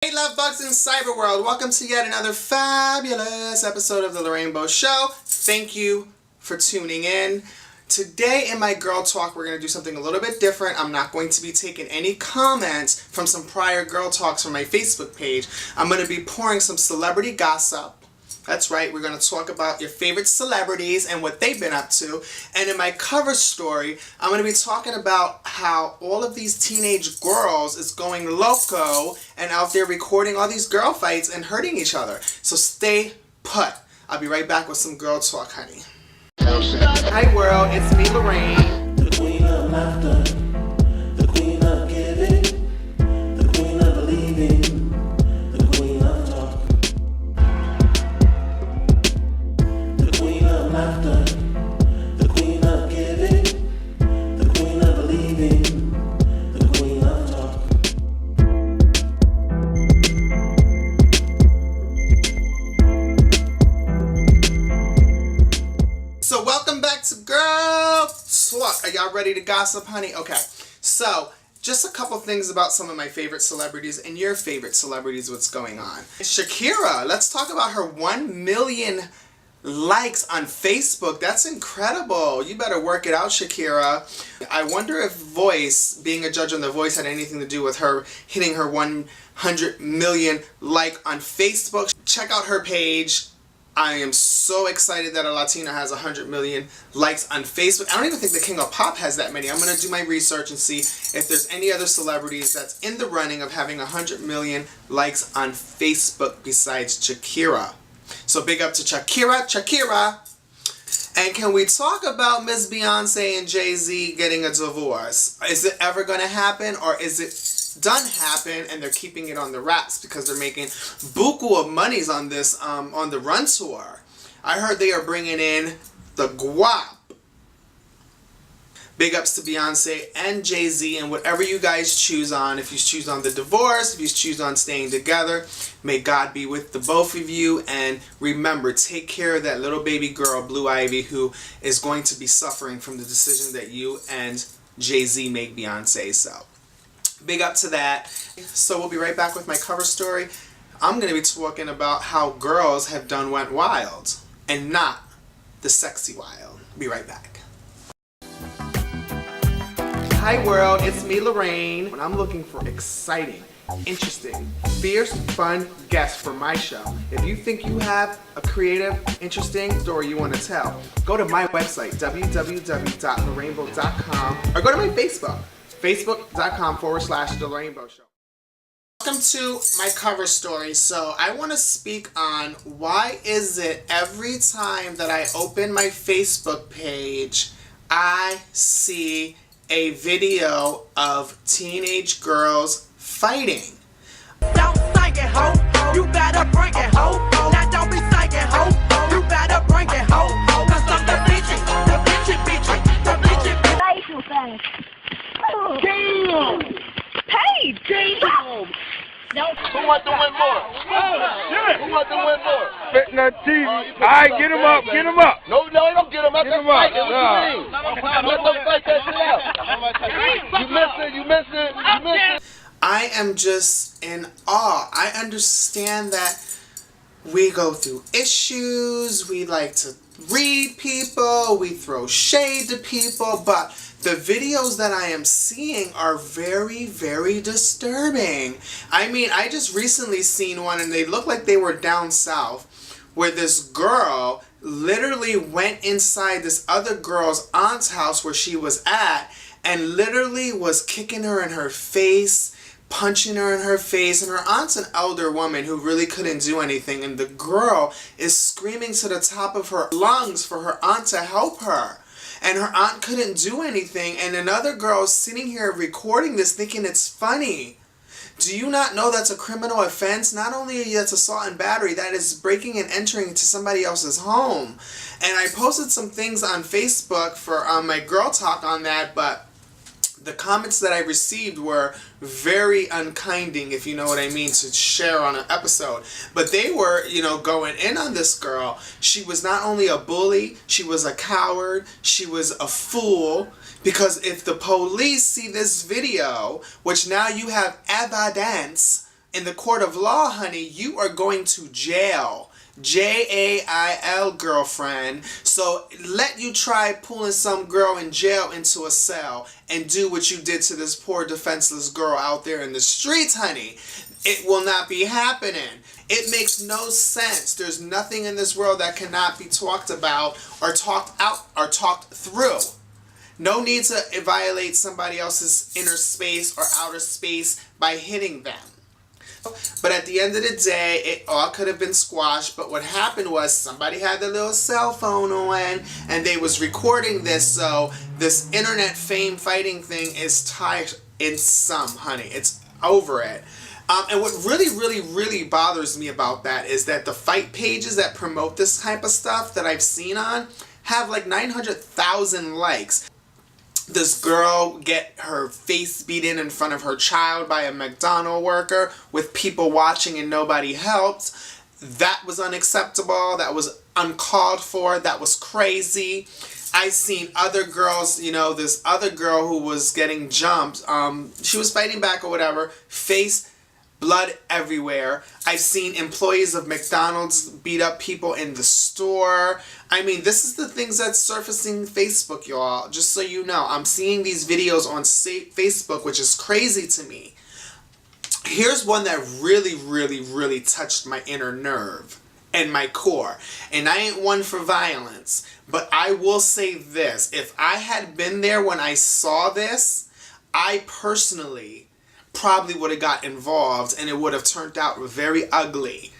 Hey love bugs in cyber world, welcome to yet another fabulous episode of the Larraine Show. Thank you for tuning in. Today in my girl talk we're going to do something a little bit different. I'm not going to be taking any comments from some prior girl talks from my Facebook page. I'm going to be pouring some celebrity gossip. That's right, we're going to talk about your favorite celebrities and what they've been up to. And in my cover story, I'm going to be talking about how all of these teenage girls is going loco and out there recording all these girl fights and hurting each other. So stay put. I'll be right back with some girl talk, honey. Hi world, it's me, Larraine. The queen of laughter, the queen of giving, the queen of believing, the queen of talk. The queen of laughter, the queen of giving, the queen of believing, the queen of talk. So welcome back to Girl Talk. Are y'all ready to gossip, honey? Okay, so just a couple things about some of my favorite celebrities and your favorite celebrities, what's going on. Shakira, let's talk about her 1 million likes on Facebook. That's incredible. You better work it out, Shakira. I wonder if Voice, being a judge on The Voice, had anything to do with her hitting her 100 million like on Facebook. Check out her page. I am so excited that a Latina has 100 million likes on Facebook. I don't even think the King of Pop has that many. I'm going to do my research and see if there's any other celebrities that's in the running of having 100 million likes on Facebook besides Shakira. So big up to Shakira. And can we talk about Miss Beyonce and Jay-Z getting a divorce? Is it ever going to happen, or is it done happen and they're keeping it on the wraps because they're making buku of monies on this on the Run tour? I heard they are bringing in the guap. Big ups to Beyonce and Jay-Z, and whatever you guys choose on. If you choose on the divorce, if you choose on staying together, may God be with the both of you. And remember, take care of that little baby girl, Blue Ivy, who is going to be suffering from the decision that you and Jay-Z make Beyonce. So big up to that. So we'll be right back with my cover story. I'm going to be talking about how girls have done went wild and not the sexy wild. Be right back. Hi world, it's me, Larraine. When I'm looking for exciting, interesting, fierce, fun guests for my show. If you think you have a creative, interesting story you want to tell, go to my website, www.therainbow.com, or go to my Facebook, facebook.com/The Rainbow Show. Welcome to my cover story. So I want to speak on why is it every time that I open my Facebook page, I see a video of teenage girls fighting. Don't psych it, ho. You better bring it, ho. Now don't be psych it, ho. You better bring it, ho. Cause I'm the bitchy. Play too fast. Damn! Hey, damn! Don't. Who wants to win more? Who wants to win more? Spitting that TV. Alright, get him up, get him up. No, don't get him out. Get That's him up. fighting. What you mean? Let them fight that shit out. You missed it. I am just in awe. I understand that we go through issues, we like to read people, we throw shade to people, but the videos that I am seeing are very, very disturbing. I mean, I just recently seen one and they look like they were down south where this girl literally went inside this other girl's aunt's house where she was at and literally was kicking her in her face, punching her in her face, and her aunt's an elder woman who really couldn't do anything, and the girl is screaming to the top of her lungs for her aunt to help her. And her aunt couldn't do anything, and another girl is sitting here recording this thinking it's funny. Do you not know that's a criminal offense? Not only that's assault and battery, that is breaking and entering into somebody else's home. And I posted some things on Facebook for my girl talk on that, but the comments that I received were very unkinding, if you know what I mean, to share on an episode. But they were, going in on this girl. She was not only a bully, she was a coward, she was a fool, Because if the police see this video, which now you have evidence, in the court of law, honey, you are going to jail. Jail, girlfriend. So let you try pulling some girl in jail into a cell and do what you did to this poor defenseless girl out there in the streets, honey. It will not be happening. It makes no sense. There's nothing in this world that cannot be talked about or talked out or talked through. No need to violate somebody else's inner space or outer space by hitting them. But at the end of the day, it all could have been squashed. But what happened was somebody had their little cell phone on and they was recording this. So this internet fame fighting thing is tied in some, honey. It's over it. And what really bothers me about that is that the fight pages that promote this type of stuff that I've seen on have like 900,000 likes. This girl get her face beaten in front of her child by a McDonald's worker with people watching and nobody helped. That was unacceptable. That was uncalled for. That was crazy. I seen other girls, you know, this other girl who was getting jumped. She was fighting back or whatever. Face blood everywhere. I've seen employees of McDonald's beat up people in the store. I mean, this is the things that's surfacing Facebook, y'all. Just so you know, I'm seeing these videos on Facebook, which is crazy to me. Here's one that really touched my inner nerve and my core. And I ain't one for violence, but I will say this. If I had been there when I saw this, I personally probably would have got involved and it would have turned out very ugly.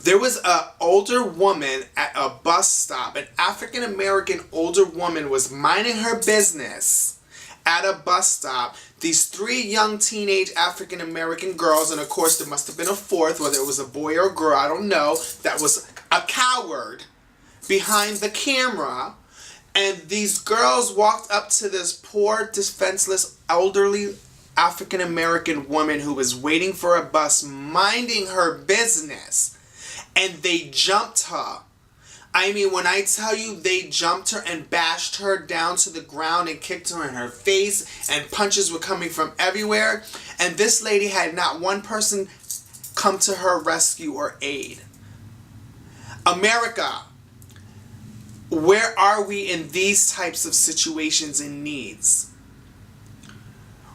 There was an older woman at a bus stop. An African American older woman was minding her business at a bus stop. These 3 young teenage African American girls, and of course there must have been a fourth, whether it was a boy or a girl, I don't know, that was a coward behind the camera. And these girls walked up to this poor, defenseless, elderly African American woman who was waiting for a bus, minding her business, and they jumped her. I mean, when I tell you they jumped her and bashed her down to the ground and kicked her in her face, and punches were coming from everywhere, and this lady had not one person come to her rescue or aid. America, where are we in these types of situations and needs?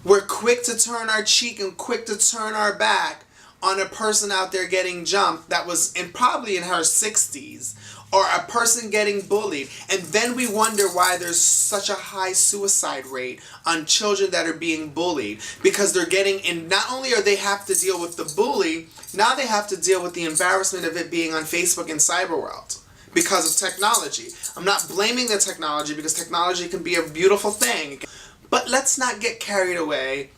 We're quick to turn our cheek and quick to turn our back on a person out there getting jumped that was probably in her 60s, or a person getting bullied. And then we wonder why there's such a high suicide rate on children that are being bullied. Because they're getting, and not only are they have to deal with the bully, now they have to deal with the embarrassment of it being on Facebook and cyberworld because of technology. I'm not blaming the technology because technology can be a beautiful thing. But let's not get carried away.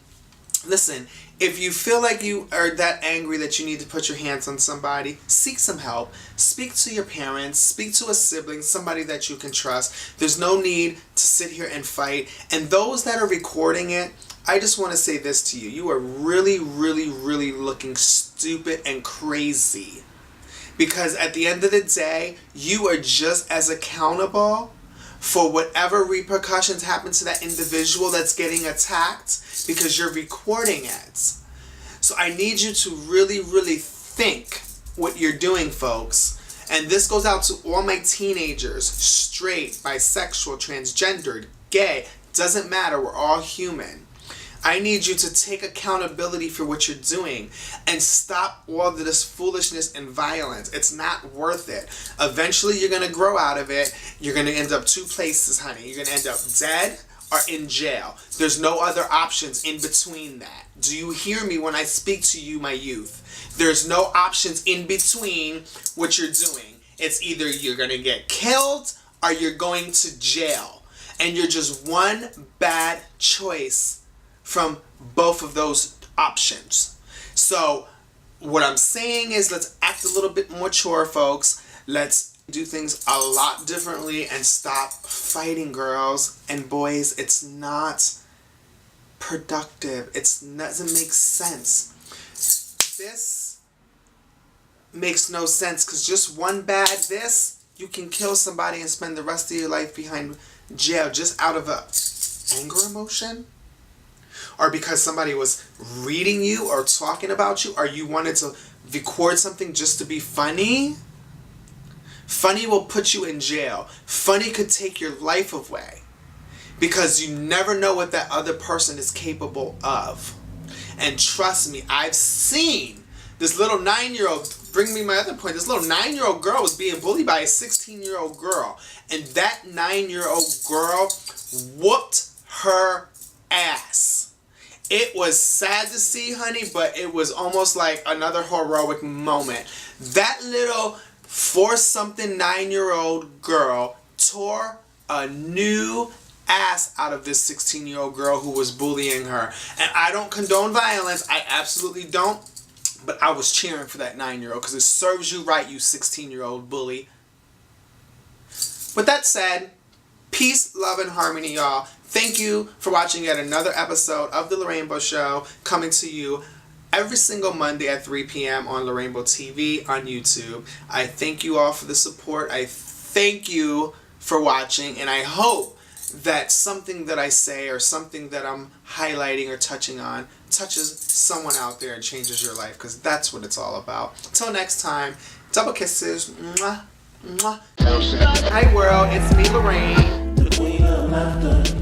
Listen, if you feel like you are that angry that you need to put your hands on somebody, seek some help. Speak to your parents. Speak to a sibling, somebody that you can trust. There's no need to sit here and fight. And those that are recording it, I just want to say this to you. You are really looking stupid and crazy. Because at the end of the day, you are just as accountable for whatever repercussions happen to that individual that's getting attacked, because you're recording it. So I need you to really think what you're doing, folks. And this goes out to all my teenagers, straight, bisexual, transgendered, gay, doesn't matter, we're all human. I need you to take accountability for what you're doing and stop all of this foolishness and violence. It's not worth it. Eventually, you're going to grow out of it. You're going to end up 2 places, honey. You're going to end up dead or in jail. There's no other options in between that. Do you hear me when I speak to you, my youth? There's no options in between what you're doing. It's either you're going to get killed or you're going to jail. And you're just one bad choice from both of those options. So what I'm saying is, let's act a little bit more mature, folks. Let's do things a lot differently and stop fighting, girls and boys. It's not productive. It doesn't make sense. This makes no sense, because just one bad this, you can kill somebody and spend the rest of your life behind jail just out of a anger emotion. or because somebody was reading you or talking about you, or you wanted to record something just to be funny, funny will put you in jail. Funny could take your life away, because you never know what that other person is capable of. And trust me, I've seen this little 9-year-old, bring me my other point, this little 9-year-old girl was being bullied by a 16-year-old girl. And that 9-year-old girl whooped her ass. It was sad to see, honey, but it was almost like another heroic moment. That little 4-something 9-year-old girl tore a new ass out of this 16-year-old girl who was bullying her. And I don't condone violence. I absolutely don't. But I was cheering for that 9-year-old, because it serves you right, you 16-year-old bully. With that said, peace, love, and harmony, y'all. Thank you for watching yet another episode of The Larraine Show, coming to you every single Monday at 3 p.m. on Larraine TV on YouTube. I thank you all for the support. I thank you for watching, and I hope that something that I say or something that I'm highlighting or touching on touches someone out there and changes your life, because that's what it's all about. Till next time, double kisses. Mwah, mwah. Hi world, it's me, Larraine. The queen of laughter.